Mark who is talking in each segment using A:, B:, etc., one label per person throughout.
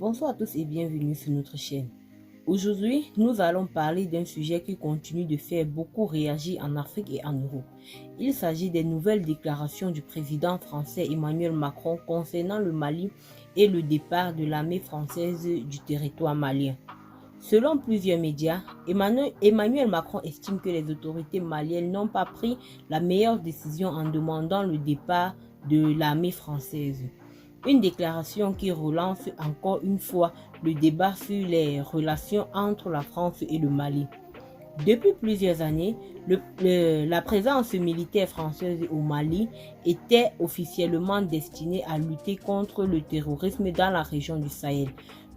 A: Bonsoir à tous et bienvenue sur notre chaîne. Aujourd'hui, nous allons parler d'un sujet qui continue de faire beaucoup réagir en Afrique et en Europe. Il s'agit des nouvelles déclarations du président français Emmanuel Macron concernant le Mali et le départ de l'armée française du territoire malien. Selon plusieurs médias, Emmanuel Macron estime que les autorités maliennes n'ont pas pris la meilleure décision en demandant le départ de l'armée française. Une déclaration qui relance encore une fois le débat sur les relations entre la France et le Mali. Depuis plusieurs années, la présence militaire française au Mali était officiellement destinée à lutter contre le terrorisme dans la région du Sahel.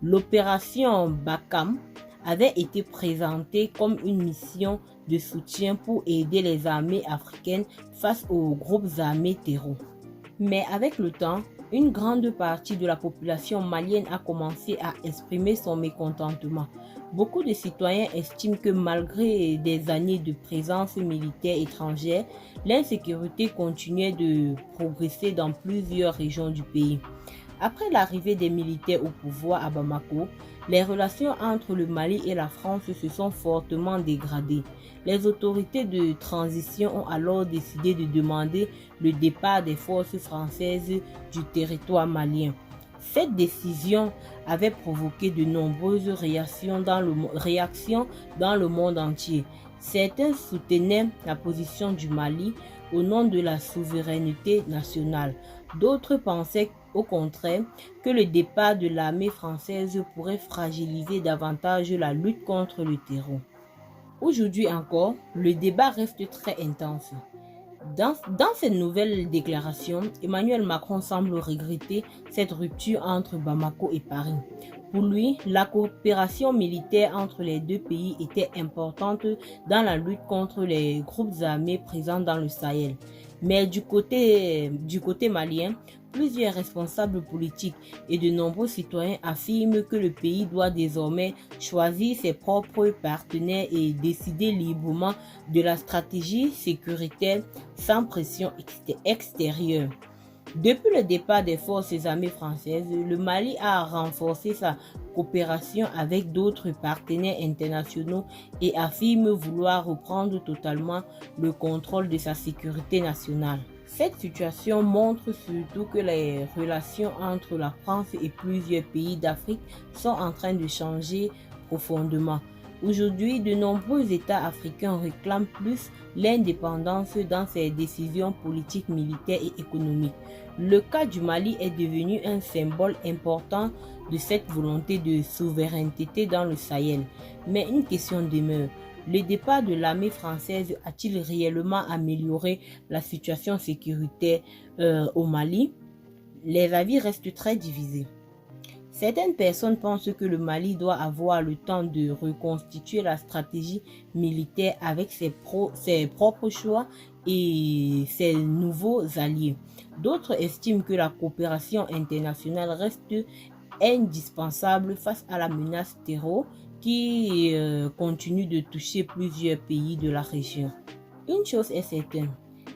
A: L'opération Barkhane avait été présentée comme une mission de soutien pour aider les armées africaines face aux groupes armés terreaux. Mais avec le temps, une grande partie de la population malienne a commencé à exprimer son mécontentement. Beaucoup de citoyens estiment que malgré des années de présence militaire étrangère, l'insécurité continuait de progresser dans plusieurs régions du pays. Après l'arrivée des militaires au pouvoir à Bamako, les relations entre le Mali et la France se sont fortement dégradées. Les autorités de transition ont alors décidé de demander le départ des forces françaises du territoire malien. Cette décision avait provoqué de nombreuses réactions dans le monde entier. Certains soutenaient la position du Mali au nom de la souveraineté nationale. D'autres pensaient au contraire que le départ de l'armée française pourrait fragiliser davantage la lutte contre le terreau. Aujourd'hui encore, le débat reste très intense. Dans cette nouvelle déclaration, Emmanuel Macron semble regretter cette rupture entre Bamako et Paris. Pour lui, la coopération militaire entre les deux pays était importante dans la lutte contre les groupes armés présents dans le Sahel. Mais du côté malien, plusieurs responsables politiques et de nombreux citoyens affirment que le pays doit désormais choisir ses propres partenaires et décider librement de la stratégie sécuritaire sans pression extérieure. Depuis le départ des forces armées françaises, le Mali a renforcé sa coopération avec d'autres partenaires internationaux et affirme vouloir reprendre totalement le contrôle de sa sécurité nationale. Cette situation montre surtout que les relations entre la France et plusieurs pays d'Afrique sont en train de changer profondément. Aujourd'hui, de nombreux États africains réclament plus l'indépendance dans ses décisions politiques, militaires et économiques. Le cas du Mali est devenu un symbole important de cette volonté de souveraineté dans le Sahel. Mais une question demeure. Le départ de l'armée française a-t-il réellement amélioré la situation sécuritaire au Mali? Les avis restent très divisés. Certaines personnes pensent que le Mali doit avoir le temps de reconstituer la stratégie militaire avec ses propres choix et ses nouveaux alliés. D'autres estiment que la coopération internationale reste indispensable face à la menace terreau qui continue de toucher plusieurs pays de la région. Une chose est certaine.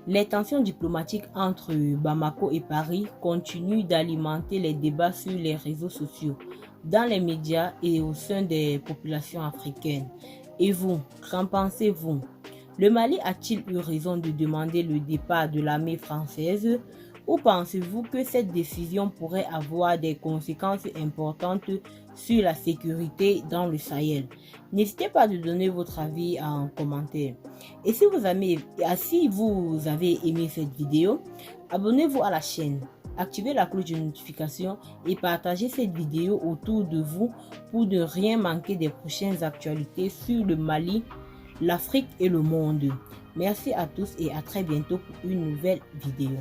A: Les tensions diplomatiques entre Bamako et Paris continuent d'alimenter les débats sur les réseaux sociaux, dans les médias et au sein des populations africaines. Et vous, qu'en pensez-vous? Le Mali a-t-il eu raison de demander le départ de l'armée française? Ou pensez-vous que cette décision pourrait avoir des conséquences importantes sur la sécurité dans le Sahel? N'hésitez pas à donner votre avis en commentaire. Et si vous avez aimé cette vidéo, abonnez-vous à la chaîne, activez la cloche de notification et partagez cette vidéo autour de vous pour ne rien manquer des prochaines actualités sur le Mali, l'Afrique et le monde. Merci à tous et à très bientôt pour une nouvelle vidéo.